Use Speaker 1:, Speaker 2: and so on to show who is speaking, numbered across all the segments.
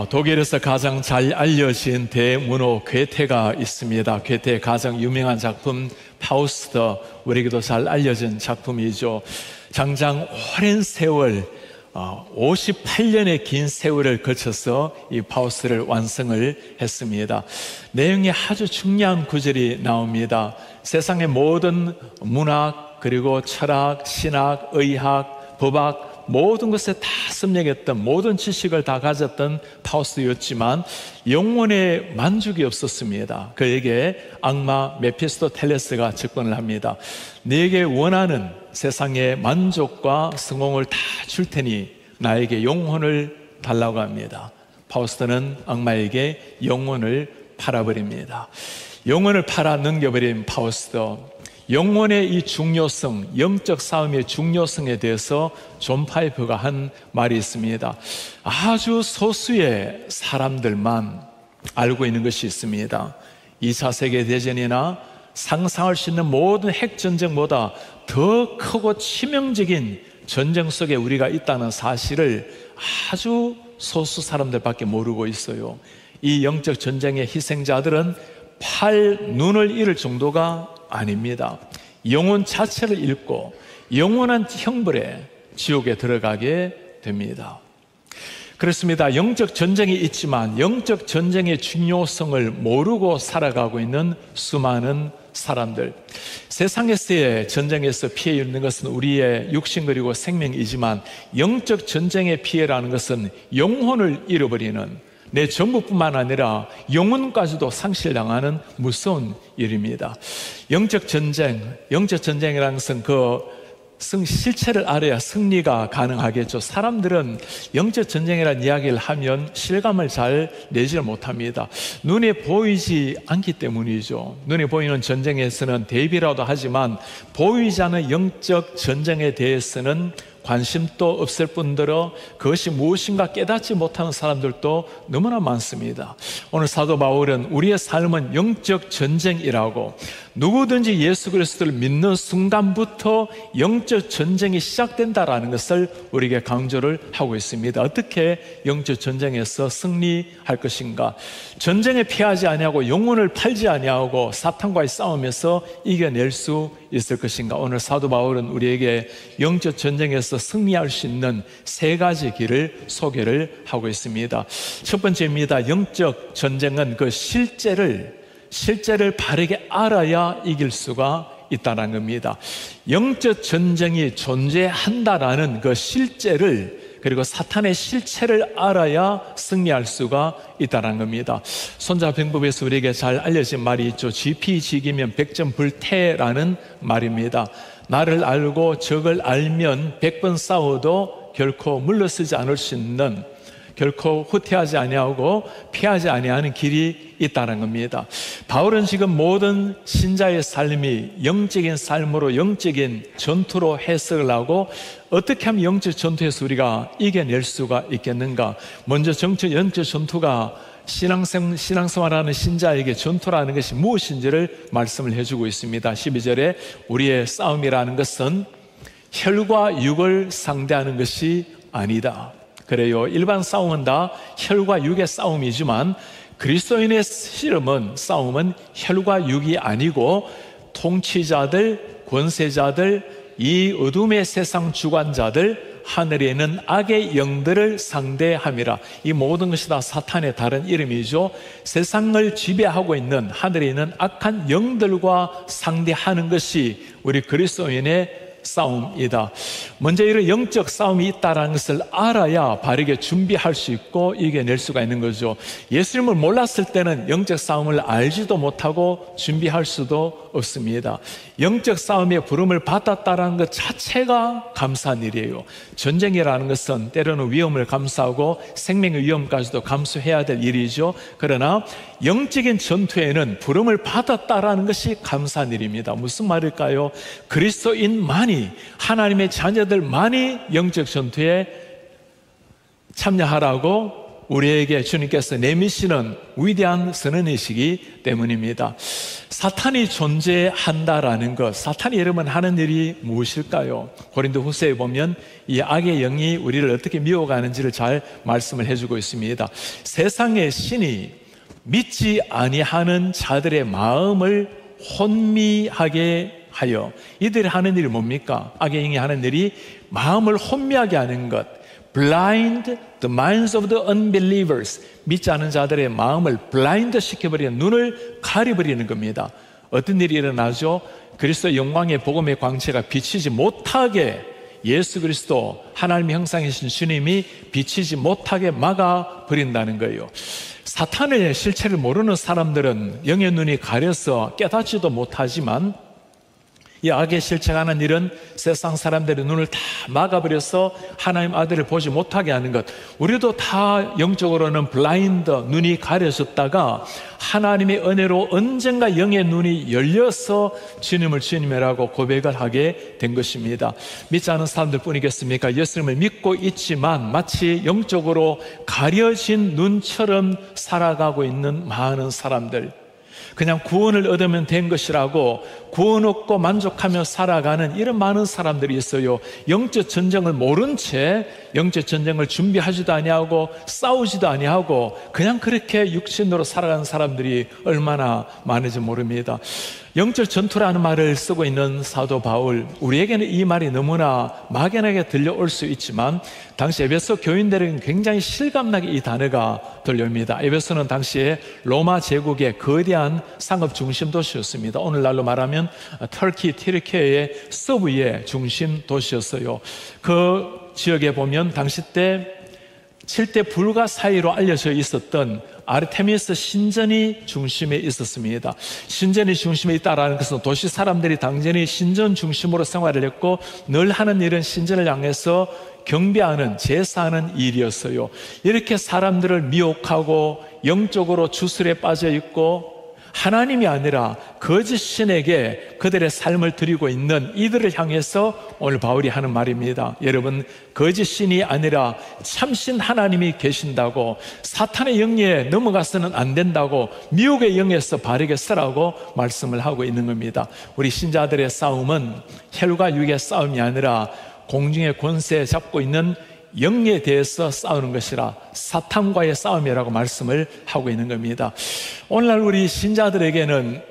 Speaker 1: 독일에서 가장 잘 알려진 대문호 괴테가 있습니다. 괴테의 가장 유명한 작품 파우스트, 우리에게도 잘 알려진 작품이죠. 장장 오랜 세월, 58년의 긴 세월을 거쳐서 이 파우스트를 완성을 했습니다. 내용이 아주 중요한 구절이 나옵니다. 세상의 모든 문학, 그리고 철학, 신학, 의학, 법학, 모든 것에 다 섭렵했던, 모든 지식을 다 가졌던 파우스트였지만 영혼에 만족이 없었습니다. 그에게 악마 메피스토텔레스가 접근을 합니다. 네게 원하는 세상의 만족과 성공을 다 줄 테니 나에게 영혼을 달라고 합니다. 파우스트는 악마에게 영혼을 팔아버립니다. 영혼을 팔아 넘겨버린 파우스트, 영혼의 이 중요성, 영적 싸움의 중요성에 대해서 존 파이프가 한 말이 있습니다. 아주 소수의 사람들만 알고 있는 것이 있습니다. 2차 세계대전이나 상상할 수 있는 모든 핵전쟁보다 더 크고 치명적인 전쟁 속에 우리가 있다는 사실을 아주 소수 사람들밖에 모르고 있어요. 이 영적 전쟁의 희생자들은 팔, 눈을 잃을 정도가 아닙니다. 영혼 자체를 잃고 영원한 형벌에 지옥에 들어가게 됩니다. 그렇습니다. 영적 전쟁이 있지만 영적 전쟁의 중요성을 모르고 살아가고 있는 수많은 사람들, 세상에서의 전쟁에서 피해 입는 것은 우리의 육신 그리고 생명이지만 영적 전쟁의 피해라는 것은 영혼을 잃어버리는, 내 전부뿐만 아니라 영혼까지도 상실당하는 무서운 일입니다. 영적 전쟁이라는 것은 실체를 알아야 승리가 가능하겠죠. 사람들은 영적 전쟁이라는 이야기를 하면 실감을 잘 내지를 못합니다. 눈에 보이지 않기 때문이죠. 눈에 보이는 전쟁에서는 대비라도 하지만 보이지 않는 영적 전쟁에 대해서는 관심도 없을 뿐더러 그것이 무엇인가 깨닫지 못하는 사람들도 너무나 많습니다. 오늘 사도 바울은 우리의 삶은 영적 전쟁이라고, 누구든지 예수 그리스도를 믿는 순간부터 영적 전쟁이 시작된다라는 것을 우리에게 강조를 하고 있습니다. 어떻게 영적 전쟁에서 승리할 것인가? 전쟁에 피하지 아니하고 영혼을 팔지 아니하고 사탄과의 싸움에서 이겨낼 수 있을 것인가? 오늘 사도 바울은 우리에게 영적 전쟁에서 승리할 수 있는 세 가지 길을 소개를 하고 있습니다. 첫 번째입니다. 영적 전쟁은 그 실제를 바르게 알아야 이길 수가 있다는 겁니다. 영적 전쟁이 존재한다라는 그 실제를, 그리고 사탄의 실체를 알아야 승리할 수가 있다는 겁니다. 손자병법에서 우리에게 잘 알려진 말이 있죠. 지피지기면 백전불태라는 말입니다. 나를 알고 적을 알면 100번 싸워도 결코 물러서지 않을 수 있는, 결코 후퇴하지 아니하고 피하지 아니하는 길이 있다는 겁니다. 바울은 지금 모든 신자의 삶이 영적인 삶으로, 영적인 전투로 해석을 하고 어떻게 하면 영적 전투에서 우리가 이겨낼 수가 있겠는가? 먼저 영적 전투가 신앙생활하는 신자에게 전투라는 것이 무엇인지를 말씀을 해주고 있습니다. 12절에 우리의 싸움이라는 것은 혈과 육을 상대하는 것이 아니다. 그래요. 일반 싸움은 다 혈과 육의 싸움이지만 그리스도인의 싸움은 혈과 육이 아니고 통치자들, 권세자들, 이 어둠의 세상 주관자들, 하늘에 있는 악의 영들을 상대함이라. 이 모든 것이 다 사탄의 다른 이름이죠. 세상을 지배하고 있는 하늘에 있는 악한 영들과 상대하는 것이 우리 그리스도인의 싸움이다. 먼저 이런 영적 싸움이 있다는 것을 알아야 바르게 준비할 수 있고 이겨낼 수가 있는 거죠. 예수님을 몰랐을 때는 영적 싸움을 알지도 못하고 준비할 수도 없습니다. 영적 싸움의 부름을 받았다는 것 자체가 감사한 일이에요. 전쟁이라는 것은 때로는 위험을 감수하고 생명의 위험까지도 감수해야 될 일이죠. 그러나 영적인 전투에는 부름을 받았다라는 것이 감사한 일입니다. 무슨 말일까요? 그리스도인만이, 하나님의 자녀들만이 영적 전투에 참여하라고 우리에게 주님께서 내미시는 위대한 선언이시기 때문입니다. 사탄이 존재한다라는 것, 사탄이 여러분 하는 일이 무엇일까요? 고린도후서에 보면 이 악의 영이 우리를 어떻게 미워가는지를 잘 말씀을 해주고 있습니다. 세상의 신이 믿지 아니하는 자들의 마음을 혼미하게 하여, 이들이 하는 일이 뭡니까? 악의 영이 하는 일이 마음을 혼미하게 하는 것, blind the minds of the unbelievers, 믿지 않은 자들의 마음을 블라인드 시켜버리는, 눈을 가려버리는 겁니다. 어떤 일이 일어나죠? 그리스도 영광의 복음의 광채가 비치지 못하게, 예수 그리스도 하나님의 형상이신 주님이 비치지 못하게 막아버린다는 거예요. 사탄의 실체를 모르는 사람들은 영의 눈이 가려서 깨닫지도 못하지만, 이 악의 실체가 하는 일은 세상 사람들의 눈을 다 막아버려서 하나님 아들을 보지 못하게 하는 것. 우리도 다 영적으로는 블라인드, 눈이 가려졌다가 하나님의 은혜로 언젠가 영의 눈이 열려서 주님을 주님이라고 고백을 하게 된 것입니다. 믿지 않은 사람들 뿐이겠습니까? 예수님을 믿고 있지만 마치 영적으로 가려진 눈처럼 살아가고 있는 많은 사람들, 그냥 구원을 얻으면 된 것이라고 구원 얻고 만족하며 살아가는 이런 많은 사람들이 있어요. 영적 전쟁을 모른 채 영적 전쟁을 준비하지도 아니하고 싸우지도 아니하고 그냥 그렇게 육신으로 살아가는 사람들이 얼마나 많은지 모릅니다. 영적 전투라는 말을 쓰고 있는 사도 바울, 우리에게는 이 말이 너무나 막연하게 들려올 수 있지만 당시 에베소 교인들에게는 굉장히 실감나게 이 단어가 들려옵니다. 에베소는 당시에 로마 제국의 거대한 상업 중심 도시였습니다. 오늘날로 말하면 터키, 튀르키예의 서부의 중심 도시였어요. 그 지역에 보면 당시 때 7대 불가 사이로 알려져 있었던 아르테미스 신전이 중심에 있었습니다. 신전이 중심에 있다라는 것은 도시 사람들이 당연히 신전 중심으로 생활을 했고 늘 하는 일은 신전을 향해서 경배하는, 제사하는 일이었어요. 이렇게 사람들을 미혹하고 영적으로 주술에 빠져 있고 하나님이 아니라 거짓 신에게 그들의 삶을 드리고 있는 이들을 향해서 오늘 바울이 하는 말입니다. 여러분, 거짓 신이 아니라 참신 하나님이 계신다고, 사탄의 영에 넘어가서는 안 된다고, 미혹의 영에서 바르게 쓰라고 말씀을 하고 있는 겁니다. 우리 신자들의 싸움은 혈과 육의 싸움이 아니라 공중의 권세 잡고 있는 영에 대해서 싸우는 것이라 사탄과의 싸움이라고 말씀을 하고 있는 겁니다. 오늘날 우리 신자들에게는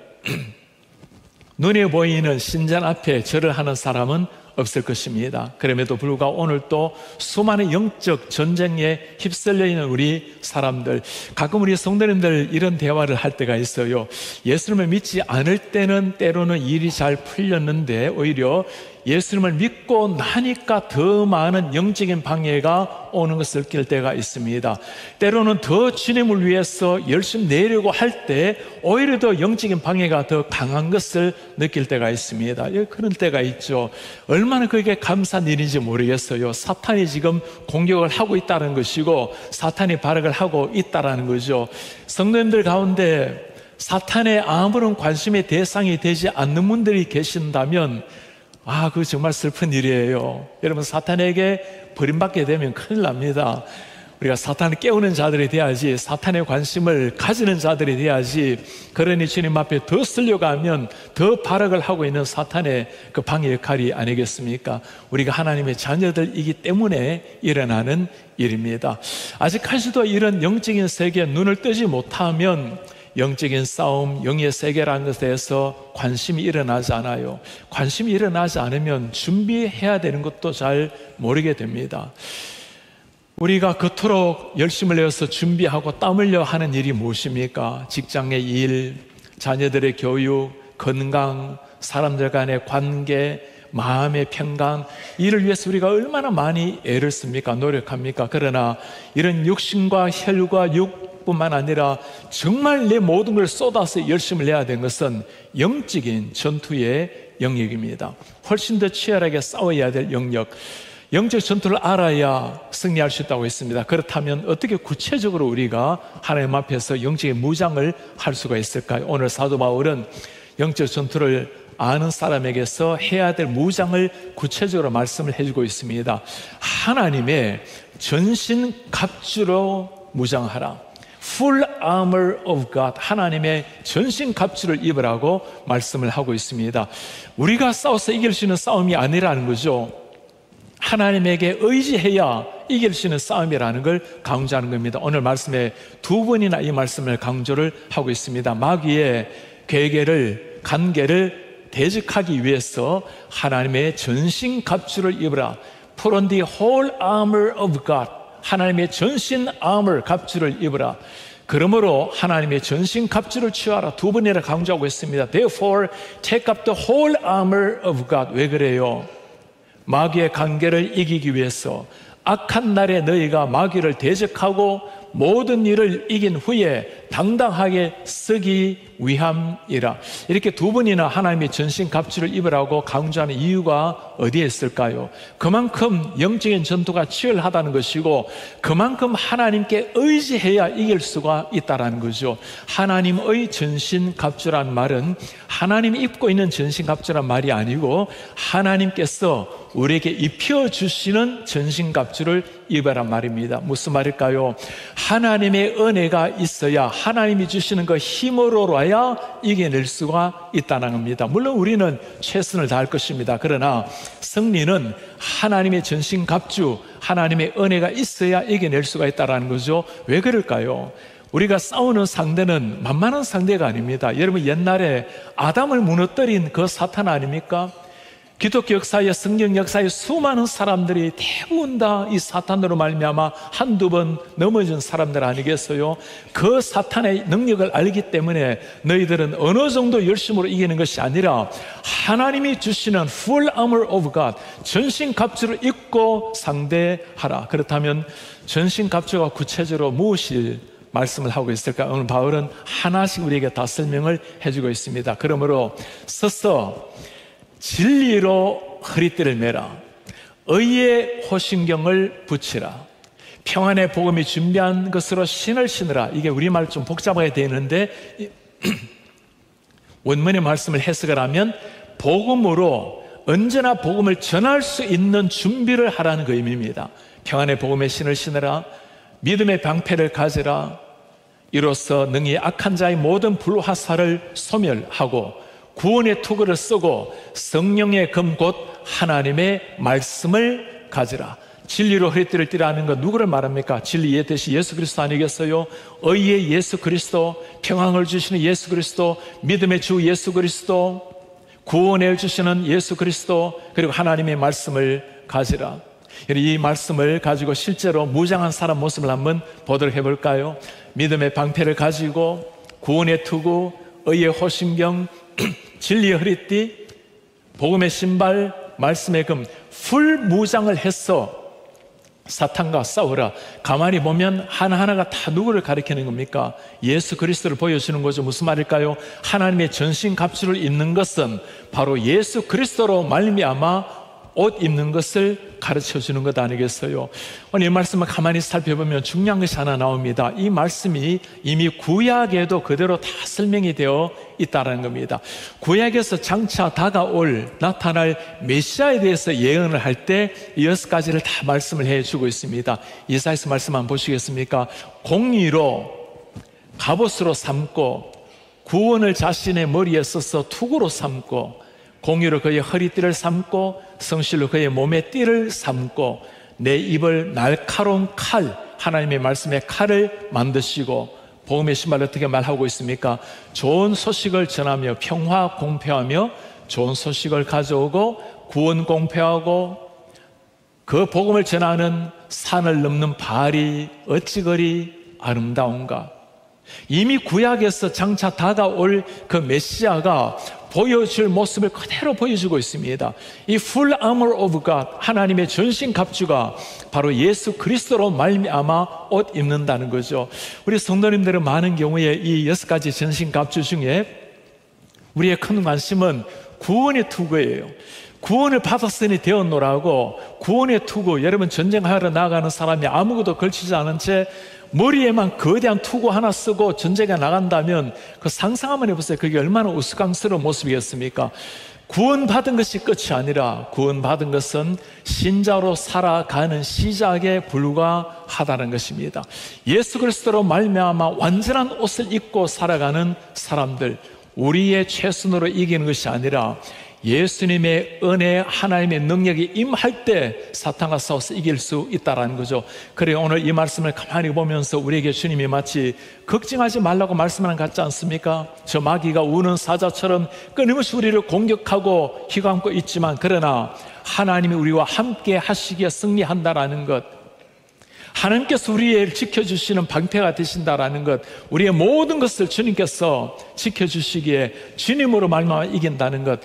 Speaker 1: 눈에 보이는 신전 앞에 절을 하는 사람은 없을 것입니다. 그럼에도 불구하고 오늘 또 수많은 영적 전쟁에 휩쓸려 있는 우리 사람들, 가끔 우리 성도님들 이런 대화를 할 때가 있어요. 예수님을 믿지 않을 때는 때로는 일이 잘 풀렸는데 오히려 예수님을 믿고 나니까 더 많은 영적인 방해가 오는 것을 느낄 때가 있습니다. 때로는 더 주님을 위해서 열심히 내려고 할 때 오히려 더 영적인 방해가 더 강한 것을 느낄 때가 있습니다. 그런 때가 있죠. 얼마나 그게 감사한 일인지 모르겠어요. 사탄이 지금 공격을 하고 있다는 것이고 사탄이 발악을 하고 있다는 거죠. 성도님들 가운데 사탄의 아무런 관심의 대상이 되지 않는 분들이 계신다면 그거 정말 슬픈 일이에요. 여러분, 사탄에게 버림받게 되면 큰일 납니다. 우리가 사탄을 깨우는 자들이 돼야지, 사탄의 관심을 가지는 자들이 돼야지. 그러니 주님 앞에 더 쓰려가면 더 발악을 하고 있는 사탄의 그 방해 역할이 아니겠습니까? 우리가 하나님의 자녀들이기 때문에 일어나는 일입니다. 아직까지도 이런 영적인 세계에 눈을 뜨지 못하면 영적인 싸움, 영의 세계라는 것에 대해서 관심이 일어나지 않아요. 관심이 일어나지 않으면 준비해야 되는 것도 잘 모르게 됩니다. 우리가 그토록 열심을 내어서 준비하고 땀 흘려 하는 일이 무엇입니까? 직장의 일, 자녀들의 교육, 건강, 사람들 간의 관계, 마음의 평강, 이를 위해서 우리가 얼마나 많이 애를 씁니까? 노력합니까? 그러나 이런 육신과 혈과 육뿐만 아니라 정말 내 모든 걸 쏟아서 열심을 내야 되는 것은 영적인 전투의 영역입니다. 훨씬 더 치열하게 싸워야 될 영역, 영적 전투를 알아야 승리할 수 있다고 했습니다. 그렇다면 어떻게 구체적으로 우리가 하나님 앞에서 영적인 무장을 할 수가 있을까요? 오늘 사도 바울은 영적 전투를 아는 사람에게서 해야 될 무장을 구체적으로 말씀을 해주고 있습니다. 하나님의 전신 갑주로 무장하라. Full armor of God, 하나님의 전신 갑주를 입으라고 말씀을 하고 있습니다. 우리가 싸워서 이길 수 있는 싸움이 아니라는 거죠. 하나님에게 의지해야 이길 수 있는 싸움이라는 걸 강조하는 겁니다. 오늘 말씀에 두 번이나 이 말씀을 강조를 하고 있습니다. 마귀의 괴계를, 간계를 대적하기 위해서 하나님의 전신 갑주를 입으라. Put on the whole armor of God, 하나님의 전신 armor, 갑주를 입으라. 그러므로 하나님의 전신 갑주를 취하라. 두 번이나 강조하고 있습니다. Therefore, take up the whole armor of God. 왜 그래요? 마귀의 관계를 이기기 위해서 악한 날에 너희가 마귀를 대적하고 모든 일을 이긴 후에 당당하게 서기 위함이라. 이렇게 두 번이나 하나님의 전신 갑주를 입으라고 강조하는 이유가 어디에 있을까요? 그만큼 영적인 전투가 치열하다는 것이고 그만큼 하나님께 의지해야 이길 수가 있다는 거죠. 하나님의 전신 갑주란 말은 하나님이 입고 있는 전신 갑주란 말이 아니고 하나님께서 우리에게 입혀주시는 전신 갑주를 입으란 말입니다. 무슨 말일까요? 하나님의 은혜가 있어야 하나님이 주시는 그 힘으로라야 이겨낼 수가 있다는 겁니다. 물론 우리는 최선을 다할 것입니다. 그러나 승리는 하나님의 전신 갑주, 하나님의 은혜가 있어야 이겨낼 수가 있다는 거죠. 왜 그럴까요? 우리가 싸우는 상대는 만만한 상대가 아닙니다. 여러분, 옛날에 아담을 무너뜨린 그 사탄 아닙니까? 기독교 역사에, 성경 역사에 수많은 사람들이 대부분 다 이 사탄으로 말미암아 한두 번 넘어진 사람들 아니겠어요? 그 사탄의 능력을 알기 때문에 너희들은 어느 정도 열심으로 이기는 것이 아니라 하나님이 주시는 full armor of God, 전신 갑주를 입고 상대하라. 그렇다면 전신 갑주가 구체적으로 무엇이 말씀을 하고 있을까? 오늘 바울은 하나씩 우리에게 다 설명을 해주고 있습니다. 그러므로 서서 진리로 허리띠를 매라. 의의 호심경을 붙이라. 평안의 복음이 준비한 것으로 신을 신으라. 이게 우리말 좀 복잡하게 되는데 원문의 말씀을 해석을 하면 복음으로 언제나 복음을 전할 수 있는 준비를 하라는 그 의미입니다. 평안의 복음의 신을 신으라. 믿음의 방패를 가지라. 이로써 능히 악한 자의 모든 불화살을 소멸하고 구원의 투구를 쓰고 성령의 금 곧 하나님의 말씀을 가지라. 진리로 허리띠를 띠라는 건 누구를 말합니까? 진리의 대신 예수 그리스도 아니겠어요? 의의 예수 그리스도, 평안을 주시는 예수 그리스도, 믿음의 주 예수 그리스도, 구원을 주시는 예수 그리스도, 그리고 하나님의 말씀을 가지라. 이 말씀을 가지고 실제로 무장한 사람 모습을 한번 보도록 해볼까요? 믿음의 방패를 가지고 구원의 투구, 의의 호심경, 진리의 허리띠, 복음의 신발, 말씀의 금, 풀 무장을 해서 사탄과 싸우라. 가만히 보면 하나하나가 다 누구를 가리키는 겁니까? 예수 그리스도를 보여주는 거죠. 무슨 말일까요? 하나님의 전신 갑주를 입는 것은 바로 예수 그리스도로 말미암아 옷 입는 것을 가르쳐주는 것 아니겠어요? 오늘 이 말씀을 가만히 살펴보면 중요한 것이 하나 나옵니다. 이 말씀이 이미 구약에도 그대로 다 설명이 되어 있다는 겁니다. 구약에서 장차 다가올 나타날 메시아에 대해서 예언을 할 때 이 6가지를 다 말씀을 해주고 있습니다. 이사야서 말씀 한번 보시겠습니까? 공의로 갑옷으로 삼고 구원을 자신의 머리에 써서 투구로 삼고 공의로 그의 허리띠를 삼고 성실로 그의 몸의 띠를 삼고 내 입을 날카로운 칼, 하나님의 말씀의 칼을 만드시고 복음의 신발을 어떻게 말하고 있습니까? 좋은 소식을 전하며 평화 공표하며 좋은 소식을 가져오고 구원 공표하고 그 복음을 전하는 산을 넘는 발이 어찌 그리 아름다운가. 이미 구약에서 장차 다가올 그 메시아가 보여줄 모습을 그대로 보여주고 있습니다. 이 full armor of God, 하나님의 전신 갑주가 바로 예수 그리스도로 말미암아 옷 입는다는 거죠. 우리 성도님들은 많은 경우에 이 6가지 전신 갑주 중에 우리의 큰 관심은 구원의 투구예요. 구원을 받았으니 되었노라고 구원의 투구, 여러분 전쟁하러 나가는 사람이 아무것도 걸치지 않은 채 머리에만 거대한 투구 하나 쓰고 전쟁에 나간다면 그 상상 한번 해보세요. 그게 얼마나 우스꽝스러운 모습이겠습니까? 구원받은 것이 끝이 아니라 구원받은 것은 신자로 살아가는 시작에 불과하다는 것입니다. 예수 그리스도로 말미암아 완전한 옷을 입고 살아가는 사람들, 우리의 최선으로 이기는 것이 아니라 예수님의 은혜, 하나님의 능력이 임할 때 사탄과 싸워서 이길 수 있다는 거죠. 그래, 오늘 이 말씀을 가만히 보면서 우리에게 주님이 마치 걱정하지 말라고 말씀하는 것 같지 않습니까? 저 마귀가 우는 사자처럼 끊임없이 우리를 공격하고 휘감고 있지만, 그러나 하나님이 우리와 함께 하시기에 승리한다라는 것, 하나님께서 우리를 지켜주시는 방패가 되신다라는 것, 우리의 모든 것을 주님께서 지켜주시기에 주님으로 말미암아 이긴다는 것,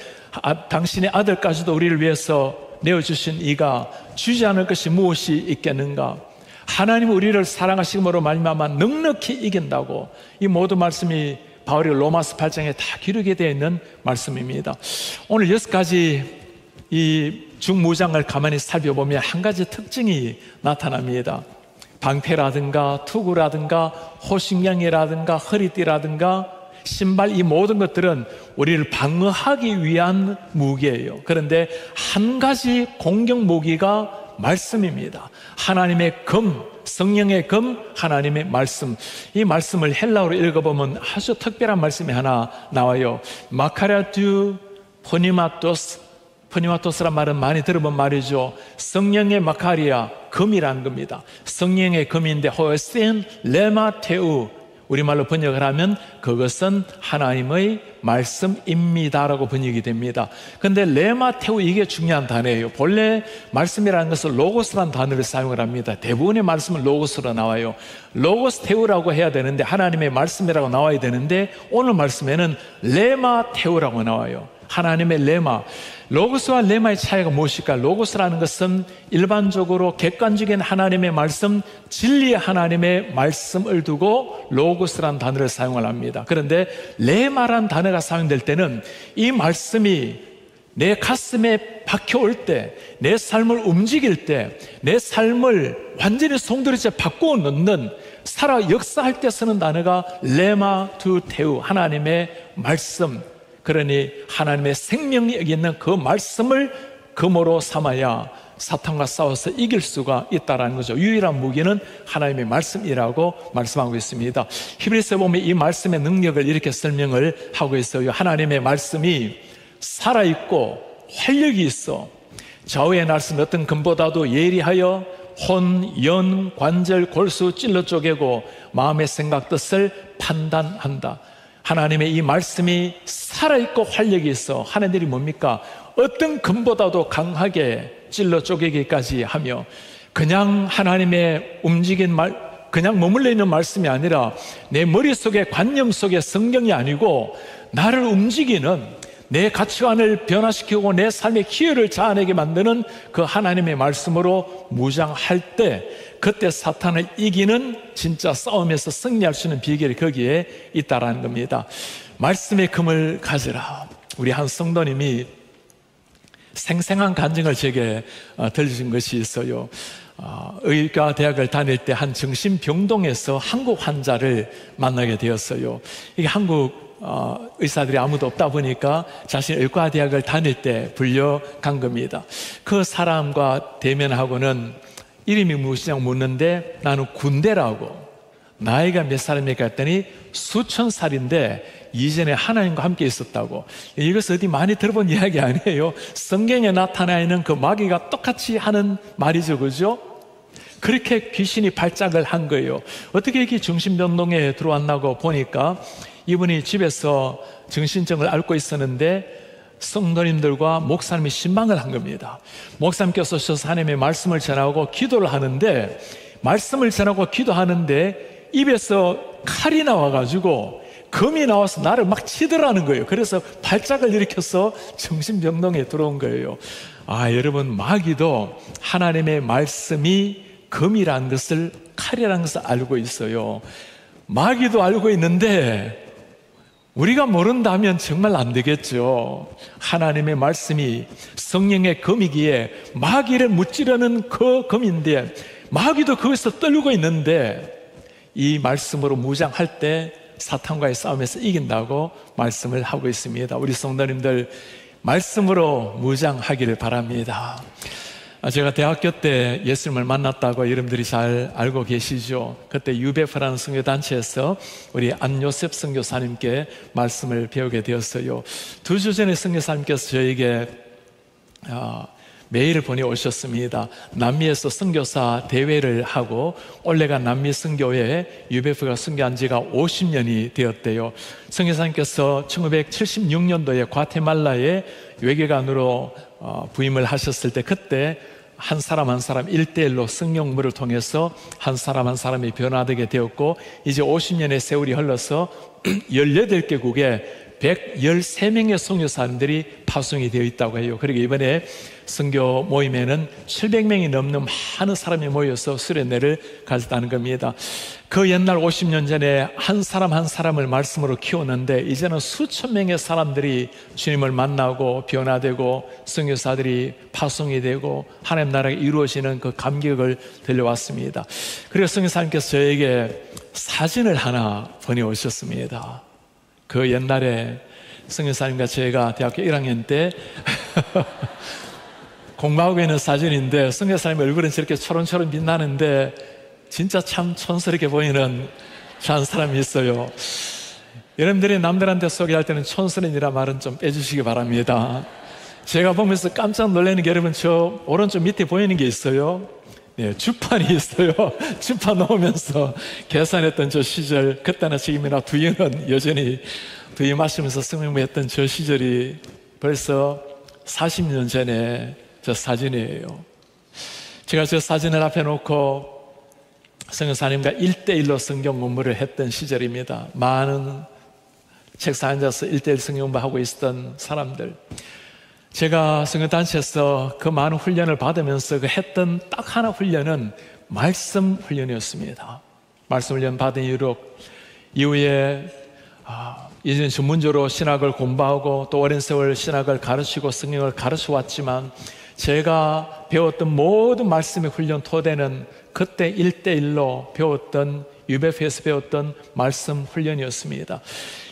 Speaker 1: 당신의 아들까지도 우리를 위해서 내어주신 이가 주지 않을 것이 무엇이 있겠는가? 하나님 우리를 사랑하심으로 말미암아 넉넉히 이긴다고, 이 모든 말씀이 바울이 로마서 8장에 다 기록이 되어 있는 말씀입니다. 오늘 6가지 이 중무장을 가만히 살펴보면 한 가지 특징이 나타납니다. 방패라든가 투구라든가 호신경이라든가 허리띠라든가 신발, 이 모든 것들은 우리를 방어하기 위한 무기예요. 그런데 한 가지 공격 무기가 말씀입니다. 하나님의 검, 성령의 검, 하나님의 말씀. 이 말씀을 헬라어로 읽어보면 아주 특별한 말씀이 하나 나와요. 마카라투 포니마토스. 포니마토스란 말은 많이 들어본 말이죠. 성령의 마카리아, 검이라는 겁니다. 성령의 검인데 호에센 레마테우, 우리말로 번역을 하면 그것은 하나님의 말씀입니다라고 번역이 됩니다. 그런데 레마테우, 이게 중요한 단어예요. 본래 말씀이라는 것은 로고스라는 단어를 사용을 합니다. 대부분의 말씀은 로고스로 나와요. 로고스테우라고 해야 되는데, 하나님의 말씀이라고 나와야 되는데, 오늘 말씀에는 레마테우라고 나와요. 하나님의 레마. 로고스와 레마의 차이가 무엇일까? 로고스라는 것은 일반적으로 객관적인 하나님의 말씀, 진리의 하나님의 말씀을 두고 로고스라는 단어를 사용을 합니다. 그런데 레마라는 단어가 사용될 때는 이 말씀이 내 가슴에 박혀올 때, 내 삶을 움직일 때, 내 삶을 완전히 송두리째 바꾸어 넣는, 살아 역사할 때 쓰는 단어가 레마 투 테우, 하나님의 말씀. 그러니 하나님의 생명력이 있는 그 말씀을 검으로 삼아야 사탄과 싸워서 이길 수가 있다는 거죠. 유일한 무기는 하나님의 말씀이라고 말씀하고 있습니다. 히브리서에 보면 이 말씀의 능력을 이렇게 설명을 하고 있어요. 하나님의 말씀이 살아있고 활력이 있어 좌우의 날선 어떤 금보다도 예리하여 혼, 연, 관절, 골수 찔러 쪼개고 마음의 생각 뜻을 판단한다. 하나님의 이 말씀이 살아있고 활력이 있어 하나님이 뭡니까? 어떤 금보다도 강하게 찔러 쪼개기까지 하며, 그냥 하나님의 움직인 말, 그냥 머물러 있는 말씀이 아니라 내 머릿속에, 관념 속에 성경이 아니고 나를 움직이는, 내 가치관을 변화시키고 내 삶의 기회를 자아내게 만드는 그 하나님의 말씀으로 무장할 때, 그때 사탄을 이기는 진짜 싸움에서 승리할 수 있는 비결이 거기에 있다라는 겁니다. 말씀의 금을 가지라. 우리 한 성도님이 생생한 간증을 제게 들려준 것이 있어요. 의과 대학을 다닐 때 한 정신병동에서 한국 환자를 만나게 되었어요. 이게 한국 의사들이 아무도 없다 보니까 자신 의과 대학을 다닐 때 불려간 겁니다. 그 사람과 대면하고는 이름이 무엇이냐고 묻는데, 나는 군대라고. 나이가 몇 살입니까 했더니 수천 살인데 이전에 하나님과 함께 있었다고. 이것을 어디 많이 들어본 이야기 아니에요. 성경에 나타나 있는 그 마귀가 똑같이 하는 말이죠, 그죠? 그렇게 귀신이 발작을 한 거예요. 어떻게 이렇게 정신병동에 들어왔나고 보니까 이분이 집에서 정신증을 앓고 있었는데 성도님들과 목사님이 신방을 한 겁니다. 목사님께서 오셔서 하나님의 말씀을 전하고 기도를 하는데, 말씀을 전하고 기도하는데 입에서 칼이 나와가지고 검이 나와서 나를 막 치더라는 거예요. 그래서 발작을 일으켜서 정신병동에 들어온 거예요. 여러분, 마귀도 하나님의 말씀이 검이라는 것을, 칼이라는 것을 알고 있어요. 마귀도 알고 있는데 우리가 모른다면 정말 안 되겠죠. 하나님의 말씀이 성령의 검이기에 마귀를 무찌르는 그 검인데, 마귀도 거기서 떨고 있는데 이 말씀으로 무장할 때 사탄과의 싸움에서 이긴다고 말씀을 하고 있습니다. 우리 성도님들, 말씀으로 무장하기를 바랍니다. 제가 대학교 때 예수님을 만났다고 여러분들이 잘 알고 계시죠? 그때 UBF라는 선교단체에서 우리 안요셉 선교사님께 말씀을 배우게 되었어요. 2주 전에 선교사님께서 저에게 메일을 보내오셨습니다. 남미에서 선교사 대회를 하고 올해가 남미 선교회에 UBF가 선교한 지가 50년이 되었대요. 선교사님께서 1976년도에 과테말라에 외교관으로 부임을 하셨을 때, 그때 한 사람 1대1로 성령물을 통해서 한 사람 한 사람이 변화되게 되었고, 이제 50년의 세월이 흘러서 18개국에 113명의 선교사님들이 파송이 되어 있다고 해요. 그리고 이번에 선교 모임에는 700명이 넘는 많은 사람이 모여서 수련회를 가졌다는 겁니다. 그 옛날 50년 전에 한 사람 한 사람을 말씀으로 키웠는데, 이제는 수천 명의 사람들이 주님을 만나고 변화되고 선교사들이 파송이 되고 하나님 나라가 이루어지는 그 감격을 들려왔습니다. 그리고 선교사님께서 저에게 사진을 하나 보내오셨습니다. 그 옛날에 선교사님과 제가 대학교 1학년 때 공부하고 있는 사진인데, 선교사님 얼굴은 저렇게 초롱초롱 빛나는데 진짜 참 촌스럽게 보이는 한 사람이 있어요. 여러분들이 남들한테 소개할 때는 촌스러운이라 말은 좀 빼주시기 바랍니다. 제가 보면서 깜짝 놀라는 게, 여러분 저 오른쪽 밑에 보이는 게 있어요. 네, 주판이 있어요. 주판 놓으면서 계산했던 저 시절, 그때나 지금이나 두유는 여전히 두유 마시면서 성공했던 저 시절이 벌써 40년 전에 저 사진이에요. 제가 저 사진을 앞에 놓고 선교사님과 1대1로 성경 공부를 했던 시절입니다. 많은 책상에 앉아서 1대1 성경 공부하고 있었던 사람들, 제가 선교단체에서 그 많은 훈련을 받으면서 그 했던 딱 하나 훈련은 말씀 훈련이었습니다. 말씀 훈련 받은 이후에 이제는 전문적으로 신학을 공부하고 또 오랜 세월 신학을 가르치고 성경을 가르쳐 왔지만, 제가 배웠던 모든 말씀의 훈련 토대는 그때 1대1로 배웠던, UBF에서 배웠던 말씀 훈련이었습니다.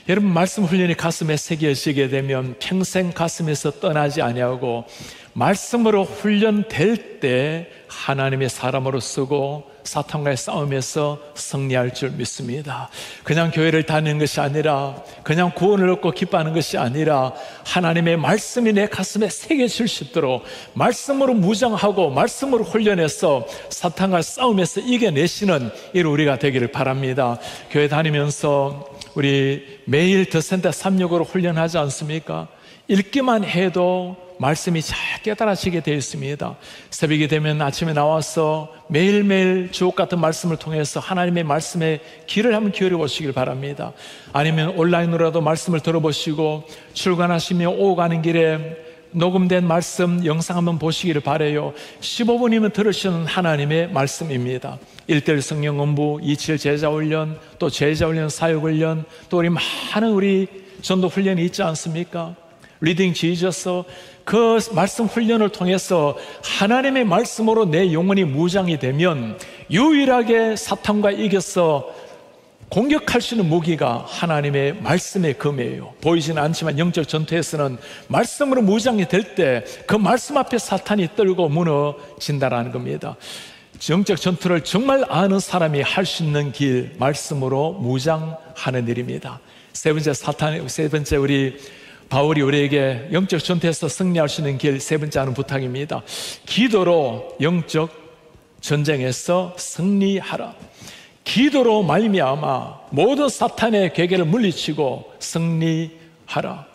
Speaker 1: 여러분, 말씀 훈련이 가슴에 새겨지게 되면 평생 가슴에서 떠나지 아니하고, 말씀으로 훈련될 때 하나님의 사람으로 쓰고 사탄과의 싸움에서 승리할 줄 믿습니다. 그냥 교회를 다니는 것이 아니라, 그냥 구원을 얻고 기뻐하는 것이 아니라, 하나님의 말씀이 내 가슴에 새겨질 수 있도록 말씀으로 무장하고 말씀으로 훈련해서 사탄과 싸움에서 이겨내시는 이 우리가 되기를 바랍니다. 교회 다니면서 우리 매일 더센터 365로 훈련하지 않습니까? 읽기만 해도 말씀이 잘 깨달아지게 되어 있습니다. 새벽이 되면 아침에 나와서 매일매일 주옥 같은 말씀을 통해서 하나님의 말씀에 귀를 한번 기울여 보시길 바랍니다. 아니면 온라인으로라도 말씀을 들어보시고 출근하시며 오고 가는 길에 녹음된 말씀 영상 한번 보시기를 바라요. 15분이면 들으시는 하나님의 말씀입니다. 1대1 성경 공부, 27 제자 훈련, 또 제자 훈련, 사역 훈련, 또 우리 많은 우리 전도 훈련이 있지 않습니까? 리딩 지저스, 그 말씀 훈련을 통해서 하나님의 말씀으로 내 영혼이 무장이 되면 유일하게 사탄과 이겨서 공격할 수 있는 무기가 하나님의 말씀의 검이에요. 보이지는 않지만 영적 전투에서는 말씀으로 무장이 될 때 그 말씀 앞에 사탄이 떨고 무너진다라는 겁니다. 영적 전투를 정말 아는 사람이 할 수 있는 길, 말씀으로 무장하는 일입니다. 세 번째 우리 바울이 우리에게 영적 전투에서 승리할 수 있는 길, 세 번째 하는 부탁입니다. 기도로 영적 전쟁에서 승리하라. 기도로 말미암아 모든 사탄의 괴계를 물리치고 승리하라.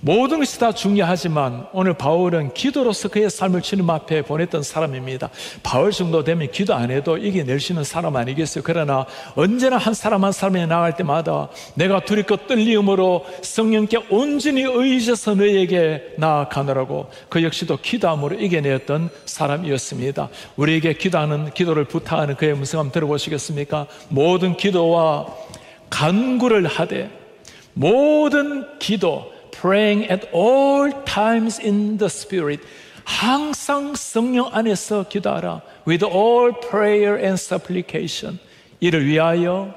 Speaker 1: 모든 것이 다 중요하지만 오늘 바울은 기도로서 그의 삶을 주님 앞에 보냈던 사람입니다. 바울 정도 되면 기도 안 해도 이겨낼 수 있는 사람 아니겠어요? 그러나 언제나 한 사람 한 사람이 나갈 때마다 내가 두렵고 떨림으로 성령께 온전히 의지해서 너에게 나아가노라고 그 역시도 기도함으로 이겨내었던 사람이었습니다. 우리에게 기도를 부탁하는 그의 음성 한번 들어보시겠습니까? 모든 기도와 간구를 하되, 모든 기도, praying at all times in the Spirit, 항상 성령 안에서 기도하라. With all prayer and supplication, 이를 위하여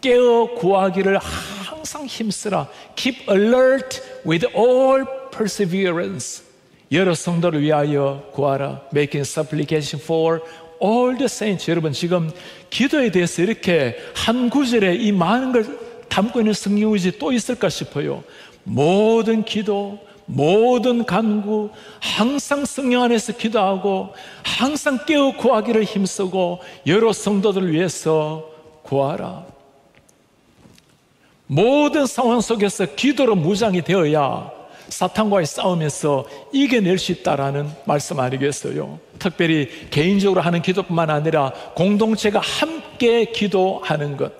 Speaker 1: 깨어 구하기를 항상 힘쓰라. Keep alert with all perseverance. 여러 성도를 위하여 구하라. Making supplication for all the saints. 여러분, 지금 기도에 대해서 이렇게 한 구절에 이 많은 걸 담고 있는 성경 구절이 또 있을까 싶어요. 모든 기도, 모든 간구, 항상 성령 안에서 기도하고 항상 깨어 구하기를 힘쓰고 여러 성도들을 위해서 구하라. 모든 상황 속에서 기도로 무장이 되어야 사탄과의 싸움에서 이겨낼 수 있다라는 말씀 아니겠어요? 특별히 개인적으로 하는 기도뿐만 아니라 공동체가 함께 기도하는 것,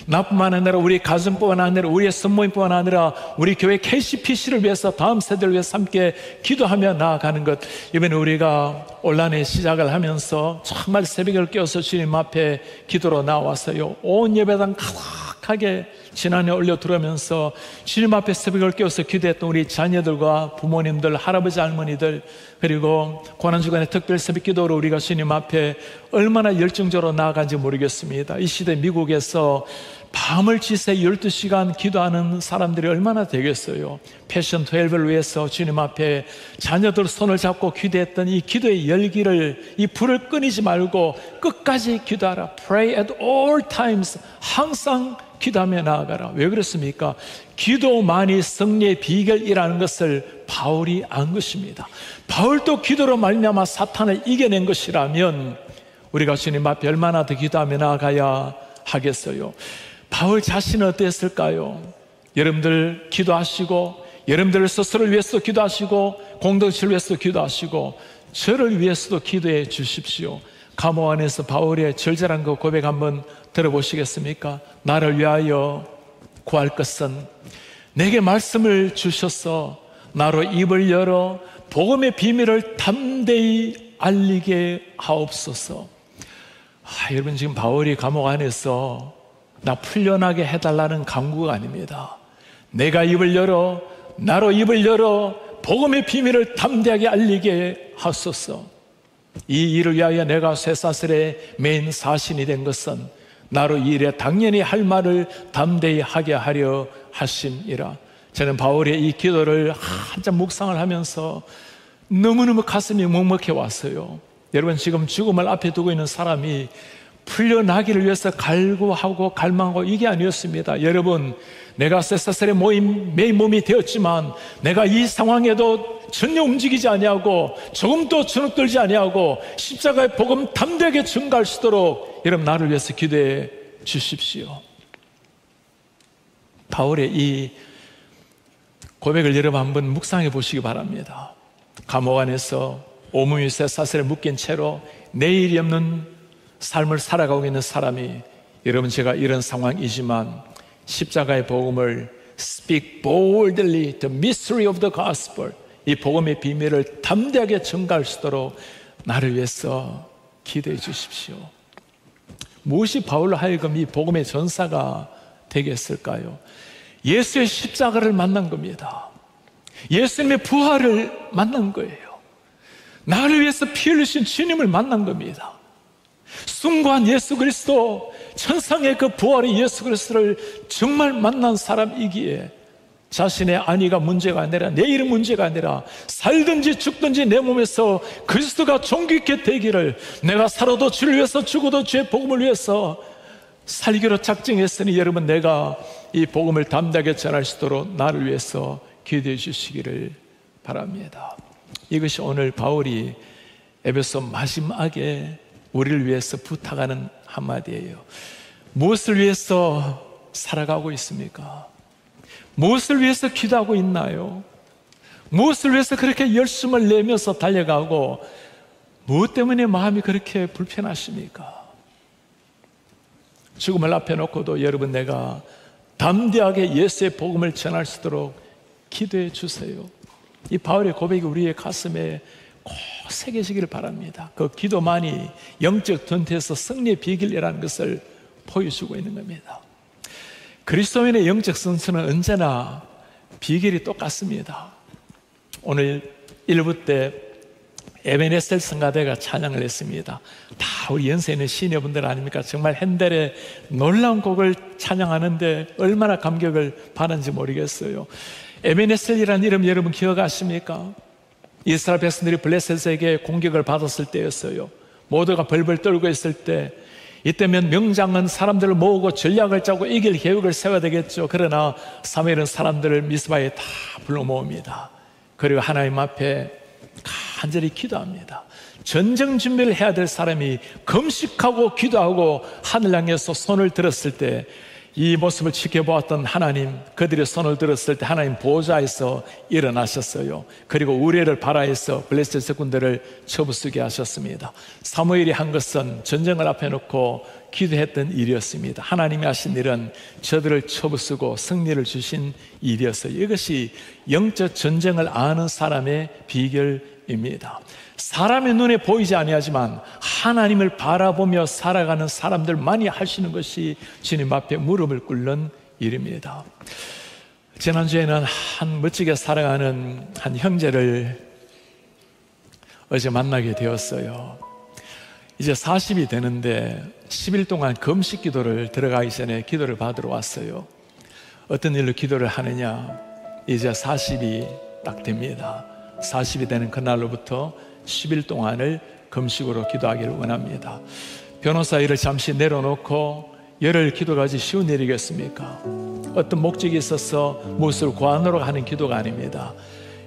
Speaker 1: 나뿐만 아니라 우리 가정뿐만 아니라 우리의 선모임뿐만 아니라 우리 교회 KCPC를 위해서 다음 세대를 위해서 함께 기도하며 나아가는 것. 이번에 우리가 온라인에 시작을 하면서 정말 새벽을 깨어서 주님 앞에 기도로 나왔어요. 온 예배당 가득하게 지난해 올려 들으면서 주님 앞에 새벽을 깨어서 기도했던 우리 자녀들과 부모님들, 할아버지, 할머니들, 그리고 고난주간에 특별 새벽 기도로 우리가 주님 앞에 얼마나 열정적으로 나아간지 모르겠습니다. 이 시대 미국에서 밤을 지새 12시간 기도하는 사람들이 얼마나 되겠어요. 패션 12을 위해서 주님 앞에 자녀들 손을 잡고 기도했던 이 기도의 열기를, 이 불을 끊이지 말고 끝까지 기도하라. Pray at all times. 항상 기도하며 나아가라. 왜 그렇습니까? 기도만이 승리의 비결이라는 것을 바울이 안 것입니다. 바울도 기도로 말미암아 사탄을 이겨낸 것이라면 우리가 주님 앞에 얼마나 더 기도하며 나아가야 하겠어요? 바울 자신은 어땠을까요? 여러분들 기도하시고, 여러분들 스스로를 위해서 기도하시고, 공동체를 위해서 기도하시고, 저를 위해서도 기도해 주십시오. 감옥 안에서 바울의 절절한 그 고백 한번 들어보시겠습니까? 나를 위하여 구할 것은 내게 말씀을 주셔서 나로 입을 열어 복음의 비밀을 담대히 알리게 하옵소서. 여러분, 지금 바울이 감옥 안에서 나 풀려나게 해달라는 간구가 아닙니다. 내가 입을 열어, 나로 입을 열어 복음의 비밀을 담대하게 알리게 하소서. 이 일을 위하여 내가 쇠사슬의 맨 사신이 된 것은 나로 이 일에 당연히 할 말을 담대히 하게 하려 하심이라. 저는 바울의 이 기도를 한참 묵상을 하면서 너무너무 가슴이 먹먹해 왔어요. 여러분, 지금 죽음을 앞에 두고 있는 사람이 풀려나기를 위해서 갈구하고 갈망하고 이게 아니었습니다. 여러분, 내가 쇠사슬의 매인 몸이 되었지만 내가 이 상황에도 전혀 움직이지 아니하고 조금도 주눅들지 아니하고 십자가의 복음 담대하게 증가할 수 있도록 여러분 나를 위해서 기도해 주십시오. 바울의 이 고백을 여러분 한번 묵상해 보시기 바랍니다. 감옥 안에서 온몸이 쇠사슬에 묶인 채로 내일이 없는 삶을 살아가고 있는 사람이, 여러분 제가 이런 상황이지만 십자가의 복음을 Speak boldly the mystery of the gospel, 이 복음의 비밀을 담대하게 전가할 수 있도록 나를 위해서 기도해 주십시오. 무엇이 바울로 하여금 이 복음의 전사가 되게 했을까요? 예수의 십자가를 만난 겁니다. 예수님의 부활을 만난 거예요. 나를 위해서 피 흘리신 주님을 만난 겁니다. 숭고한 예수 그리스도, 천상의 그 부활의 예수 그리스도를 정말 만난 사람이기에 자신의 안위가 문제가 아니라, 내일은 문제가 아니라 살든지 죽든지 내 몸에서 그리스도가 존귀케 되기를, 내가 살아도 주를 위해서 죽어도 주의 복음을 위해서 살기로 작정했으니 여러분 내가 이 복음을 담대하게 전할 수 있도록 나를 위해서 기도해 주시기를 바랍니다. 이것이 오늘 바울이 에베소 마지막에 우리를 위해서 부탁하는 한마디예요. 무엇을 위해서 살아가고 있습니까? 무엇을 위해서 기도하고 있나요? 무엇을 위해서 그렇게 열심을 내면서 달려가고 무엇 때문에 마음이 그렇게 불편하십니까? 죽음을 앞에 놓고도 여러분 내가 담대하게 예수의 복음을 전할 수 있도록 기도해 주세요. 이 바울의 고백이 우리의 가슴에 꼭 새기시기를 바랍니다. 그 기도만이 영적 전투에서 승리의 비결이라는 것을 보여주고 있는 겁니다. 그리스도인의 영적 선수는 언제나 비결이 똑같습니다. 오늘 1부 때 에베네셀 성가대가 찬양을 했습니다. 다 우리 연세 있는 시니어분들 아닙니까? 정말 핸델의 놀라운 곡을 찬양하는데 얼마나 감격을 받는지 모르겠어요. 에베네셀이라는 이름 여러분 기억하십니까? 이스라엘 백성들이 블레셋에게 공격을 받았을 때였어요. 모두가 벌벌 떨고 있을 때, 이때면 명장은 사람들을 모으고 전략을 짜고 이길 계획을 세워야 되겠죠. 그러나 사무엘은 사람들을 미스바에 다 불러 모읍니다. 그리고 하나님 앞에 간절히 기도합니다. 전쟁 준비를 해야 될 사람이 금식하고 기도하고 하늘 향해서 손을 들었을 때, 이 모습을 지켜보았던 하나님, 그들의 손을 들었을 때 하나님 보좌에서 일어나셨어요. 그리고 우레를 발하에서 블레셋 군대를 쳐부수게 하셨습니다. 사무엘이 한 것은 전쟁을 앞에 놓고 기도했던 일이었습니다. 하나님이 하신 일은 저들을 쳐부수고 승리를 주신 일이었어요. 이것이 영적 전쟁을 아는 사람의 비결입니다. 사람의 눈에 보이지 아니하지만 하나님을 바라보며 살아가는 사람들만이 할 수 있는 것이 주님 앞에 무릎을 꿇는 일입니다. 지난주에는 한 멋지게 살아가는 한 형제를 어제 만나게 되었어요. 이제 40이 되는데 10일 동안 금식 기도를 들어가기 전에 기도를 받으러 왔어요. 어떤 일로 기도를 하느냐, 이제 40이 딱 됩니다. 40이 되는 그날로부터 10일 동안을 금식으로 기도하기를 원합니다. 변호사 일을 잠시 내려놓고 열흘 기도가 쉬운 일이겠습니까? 어떤 목적이 있어서 무엇을 구하느라고 하는 기도가 아닙니다.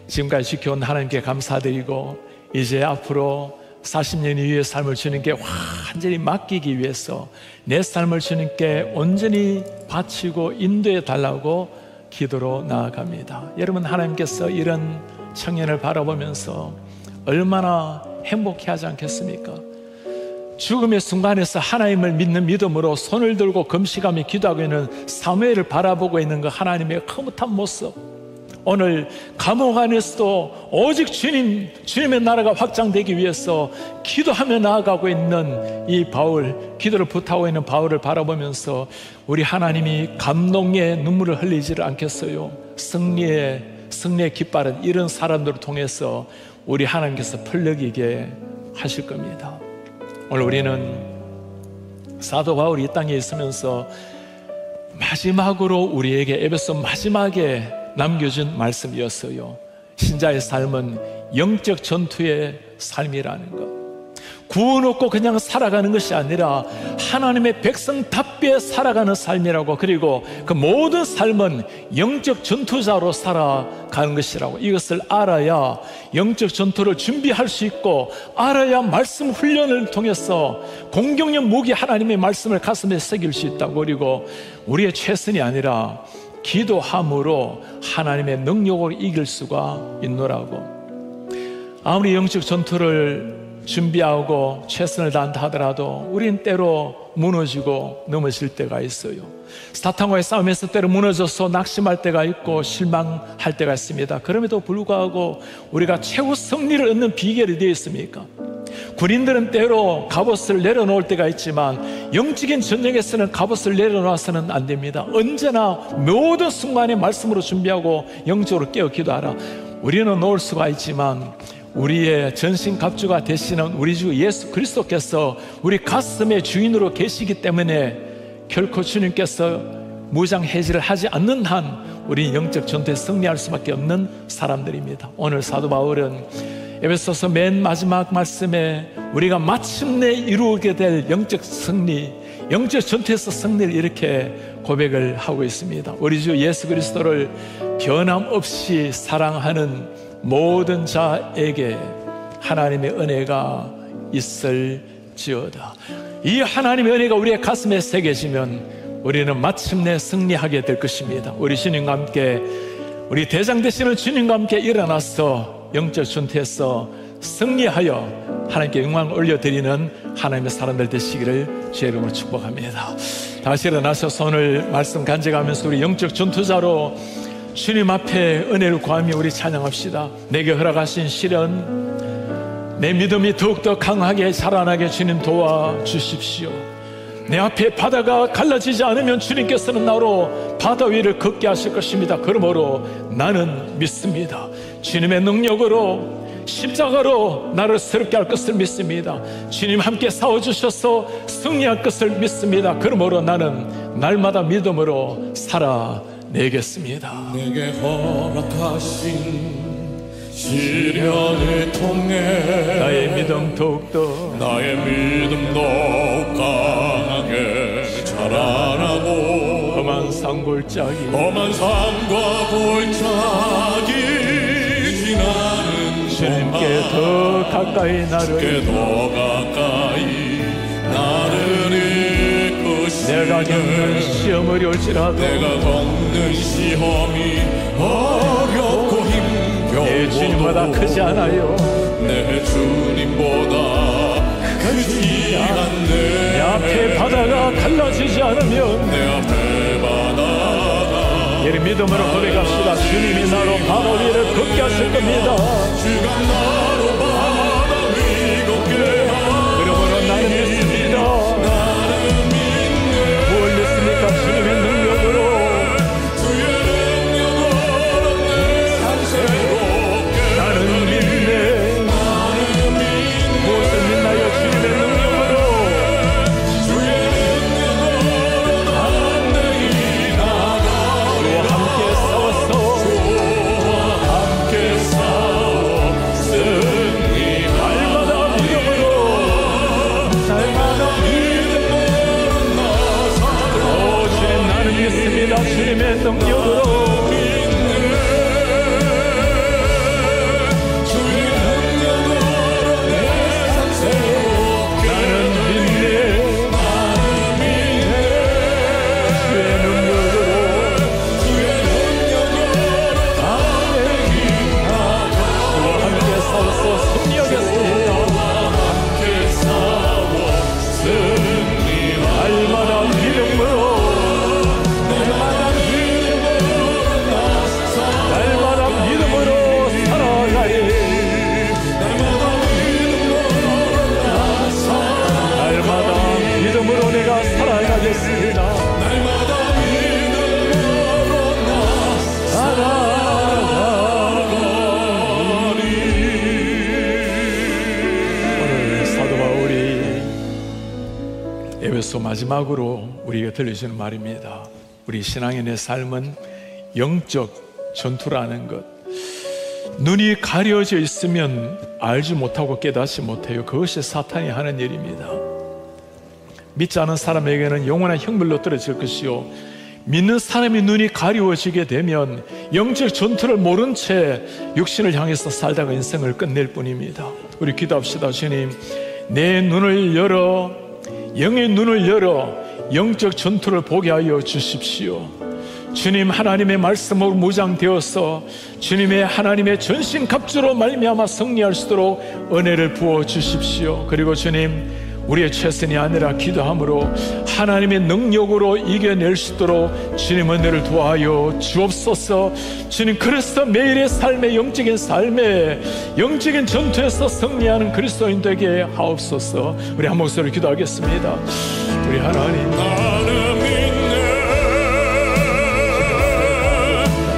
Speaker 1: 지금까지 지켜온 하나님께 감사드리고 이제 앞으로 40년 이후의 삶을 주님께 완전히 맡기기 위해서 내 삶을 주님께 온전히 바치고 인도해 달라고 기도로 나아갑니다. 여러분, 하나님께서 이런 청년을 바라보면서 얼마나 행복해하지 않겠습니까? 죽음의 순간에서 하나님을 믿는 믿음으로 손을 들고 금식하며 기도하고 있는 사무엘을 바라보고 있는 그 하나님의 흐뭇한 모습, 오늘 감옥 안에서도 오직 주님의 나라가 확장되기 위해서 기도하며 나아가고 있는 이 바울, 기도를 부탁하고 있는 바울을 바라보면서 우리 하나님이 감동의 눈물을 흘리지를 않겠어요? 승리의 깃발은 이런 사람들을 통해서 우리 하나님께서 펄럭이게 하실 겁니다. 오늘 우리는 사도 바울이 이 땅에 있으면서 마지막으로 우리에게 에베소 마지막에 남겨준 말씀이었어요. 신자의 삶은 영적 전투의 삶이라는 것, 구원 얻고 그냥 살아가는 것이 아니라 하나님의 백성답게 살아가는 삶이라고, 그리고 그 모든 삶은 영적 전투자로 살아가는 것이라고, 이것을 알아야 영적 전투를 준비할 수 있고, 알아야 말씀 훈련을 통해서 공격력 무기 하나님의 말씀을 가슴에 새길 수 있다고, 그리고 우리의 최선이 아니라 기도함으로 하나님의 능력으로 이길 수가 있노라고. 아무리 영적 전투를 준비하고 최선을 다한다 하더라도 우린 때로 무너지고 넘어질 때가 있어요. 사탄과의 싸움에서 때로 무너져서 낙심할 때가 있고 실망할 때가 있습니다. 그럼에도 불구하고 우리가 최후 승리를 얻는 비결이 되어 있습니까? 군인들은 때로 갑옷을 내려놓을 때가 있지만 영적인 전쟁에서는 갑옷을 내려놓아서는 안 됩니다. 언제나 모든 순간에 말씀으로 준비하고 영적으로 깨어 기도하라. 우리는 놓을 수가 있지만 우리의 전신갑주가 되시는 우리 주 예수 그리스도께서 우리 가슴의 주인으로 계시기 때문에 결코 주님께서 무장해제를 하지 않는 한 우리 영적 전투에 승리할 수밖에 없는 사람들입니다. 오늘 사도 바울은 에베소서 맨 마지막 말씀에 우리가 마침내 이루게 될 영적 승리, 영적 전투에서 승리를 이렇게 고백을 하고 있습니다. 우리 주 예수 그리스도를 변함없이 사랑하는 모든 자에게 하나님의 은혜가 있을지어다. 이 하나님의 은혜가 우리의 가슴에 새겨지면 우리는 마침내 승리하게 될 것입니다. 우리 주님과 함께, 우리 대장 되시는 주님과 함께 일어나서 영적 전투에서 승리하여 하나님께 영광을 올려드리는 하나님의 사람들 되시기를 주의 이름으로 축복합니다. 다시 일어나셔서 오늘 말씀 간직하면서 우리 영적 전투자로 주님 앞에 은혜를 구하며 우리 찬양합시다. 내게 허락하신 시련, 내 믿음이 더욱더 강하게 자라나게 주님 도와주십시오. 내 앞에 바다가 갈라지지 않으면 주님께서는 나로 바다 위를 걷게 하실 것입니다. 그러므로 나는 믿습니다. 주님의 능력으로 십자가로 나를 새롭게 할 것을 믿습니다. 주님 함께 싸워주셔서 승리할 것을 믿습니다. 그러므로 나는 날마다 믿음으로 살아내겠습니다.
Speaker 2: 내게 허락하신 시련을 통해
Speaker 1: 나의 믿음 더욱더
Speaker 2: 강하게 자라나고
Speaker 1: 험한 산골짜기
Speaker 2: 지나는
Speaker 1: 주님께 더 가까이 나를 이끌시며 내가 겪는 시험을 올지라도
Speaker 2: 내가 겪는 시험이 어렵고 힘겨워
Speaker 1: 내 주님보다 크지 않아요.
Speaker 2: 내 주님보다 크지 않네.
Speaker 1: 내 앞에 바다가 갈라지지 않으면
Speaker 2: 내 앞에 바다가
Speaker 1: 이를 믿음으로 고백합시다. 주님이 나로 바다 위를 걷게 하실 겁니다.
Speaker 2: 주가 나로 바다 위 걷게
Speaker 1: 그러므로 나는 믿습니다. 뭘 믿습니까? 주님의 능력으로
Speaker 2: 주의 능력으로 내 삶 새롭게
Speaker 1: 나는 믿네. 무엇을 믿나요? 주님의 능력으로
Speaker 2: 주의 능력으로 담대히 나가
Speaker 1: 주와 함께 싸웠어.
Speaker 2: 함께 싸워 승리
Speaker 1: 날마다 믿음으로 주님 나는 믿습니다. 주님의 능력으로
Speaker 2: 주의 능력으로 내 삶 새롭게
Speaker 1: 나는 믿네. 주의 능력으로
Speaker 2: 주의 능력으로
Speaker 1: 주와 함께 싸워서 승리하겠습니다.
Speaker 2: 함께 싸워 승리
Speaker 1: 날마다 믿음으로 날마다 믿음으로 살아가리. 날마다 믿음으로 내가 살아가겠습니다.
Speaker 2: 날마다 믿음으로
Speaker 1: 오늘 사도 바울이 에베소 마지막으로 우리에게 들려주는 말입니다. 우리 신앙인의 삶은 영적 전투라는 것. 눈이 가려져 있으면 알지 못하고 깨닫지 못해요. 그것이 사탄이 하는 일입니다. 믿지 않은 사람에게는 영원한 형벌로 떨어질 것이요, 믿는 사람이 눈이 가리워지게 되면 영적 전투를 모른 채 육신을 향해서 살다가 인생을 끝낼 뿐입니다. 우리 기도합시다. 주님, 내 눈을 열어, 영의 눈을 열어 영적 전투를 보게 하여 주십시오. 주님, 하나님의 말씀으로 무장되어서 주님의 하나님의 전신갑주로 말미암아 승리할 수 있도록 은혜를 부어 주십시오. 그리고 주님, 우리의 최선이 아니라 기도함으로 하나님의 능력으로 이겨낼 수 있도록 주님 은혜를 도와하여 주옵소서. 주님, 그래서 매일의 삶의 영적인 삶에 영적인 전투에서 승리하는 그리스도인 되게 하옵소서. 우리 한 목소리로 기도하겠습니다. 우리 하나님,
Speaker 2: 나는 믿네.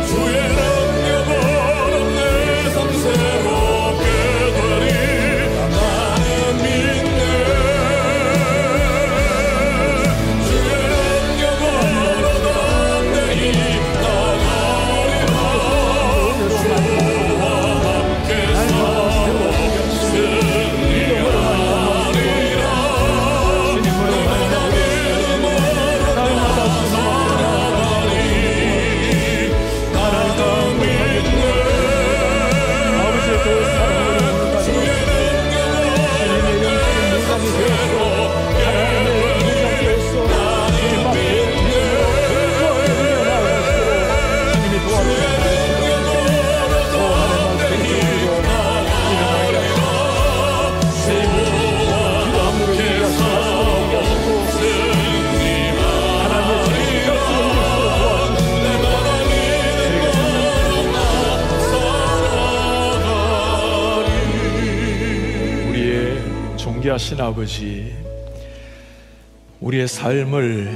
Speaker 2: 주의 능력으로 내 삶 새롭게 되리. 나는 믿네. 주의 능력으로 담대히 나가리라. 주와 함께 싸워 승리하리라.
Speaker 1: 존귀하신 아버지, 우리의 삶을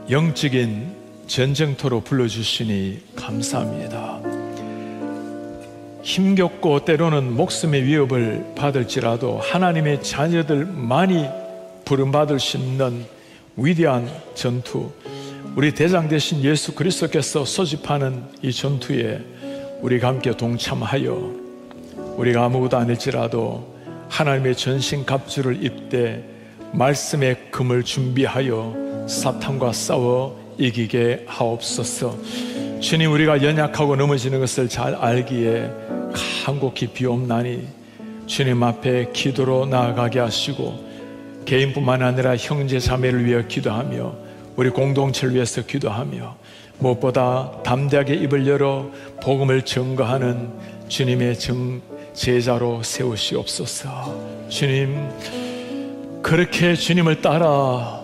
Speaker 1: 영적인 전쟁터로 불러주시니 감사합니다. 힘겹고 때로는 목숨의 위협을 받을지라도 하나님의 자녀들만이 부름받을 수 있는 위대한 전투, 우리 대장 되신 예수 그리스도께서 소집하는 이 전투에 우리가 함께 동참하여 우리가 아무것도 아닐지라도 하나님의 전신 갑주를 입되 말씀의 금을 준비하여 사탄과 싸워 이기게 하옵소서. 주님, 우리가 연약하고 넘어지는 것을 잘 알기에 간곡히 비옵나니 주님 앞에 기도로 나아가게 하시고 개인뿐만 아니라 형제 자매를 위해 기도하며 우리 공동체를 위해서 기도하며 무엇보다 담대하게 입을 열어 복음을 증거하는 주님의 제자로 세우시옵소서. 주님, 그렇게 주님을 따라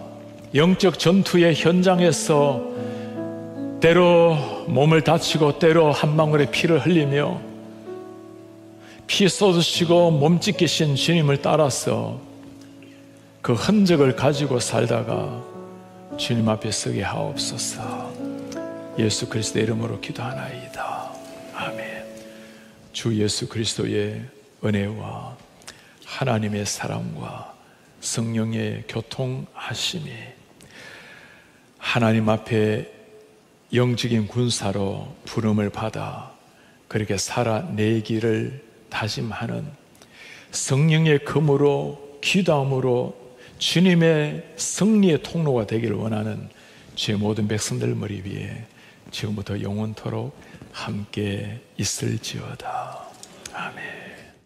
Speaker 1: 영적 전투의 현장에서 때로 몸을 다치고 때로 한 방울의 피를 흘리며 피 쏟으시고 몸 찢기신 주님을 따라서 그 흔적을 가지고 살다가 주님 앞에 서게 하옵소서. 예수 그리스도의 이름으로 기도하나이다. 아멘. 주 예수 그리스도의 은혜와 하나님의 사랑과 성령의 교통하심이 하나님 앞에 영적인 군사로 부름을 받아 그렇게 살아내기를 다짐하는 성령의 금으로 기도함으로 주님의 승리의 통로가 되기를 원하는 주의 모든 백성들 머리 위에 지금부터 영원토록 함께 있을지어다. 아멘.